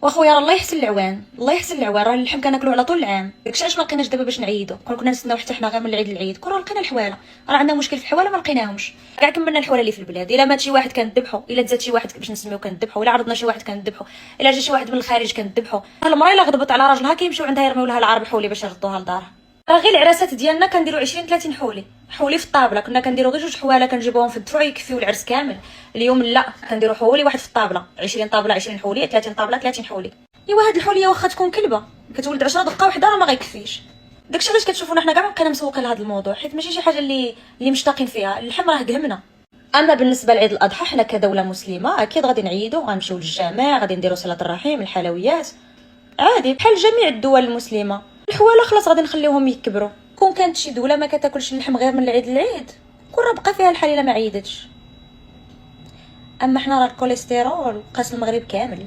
واخويا راه الله يحسن العوان، الله يحسن العوان، راه اللحم كناكلوه على طول العام، داكشي علاش ما لقيناش دابا باش نعيدو، كنا نستناو حتى حنا غير من العيد للعيد، كون لقينا الحواله، راه عندنا مشكل في الحواله ما لقيناهمش، كاع كملنا الحواله اللي في البلاد، الا مات شي واحد كنذبحو، الا تزاد شي واحد باش نسميو كنذبحو، الا عرضنا شي واحد كنذبحو، الا جا شي واحد من الخارج كنذبحو، المراه الا غضبت على راجلها كيمشيو عندها يرميو لها العرب حولي باش يردوها لدارها. راه غير العراسات ديالنا كنديرو 20 30 حولي في الطابله، كنا كنديرو غير 2 حواله كنجيبوهم في الدفع يكفيو العرس كامل. اليوم لا، كنديرو حولي واحد في الطابله، 20 طابله 20 حولي، 30 طابله 30 حولي. ايوا هاد الحوليه واخا تكون كلبه كتولد 10 دقه وحده راه ما غيكفيش. داكشي علاش كتشوفونا حنا كاع بقينا مسوقين لهاد الموضوع، حيت ماشي شي حاجه اللي مشتاقين فيها، اللحم راه قهمنا. اما بالنسبه لعيد الاضحى حنا كدوله مسلمه اكيد غادي نعيدو، غنمشيو للجامع، غادي نديرو صله الرحم، الحلويات عادي بحال جميع الدول المسلمه. الحواله خلاص غادي نخليوهم يكبروا، كون كانت شي دوله ما كتاكلش اللحم غير من العيد للعيد كون راه بقى فيها الحال الا ما عيدتش. اما حنا راه الكوليسترول قاس المغرب كامل.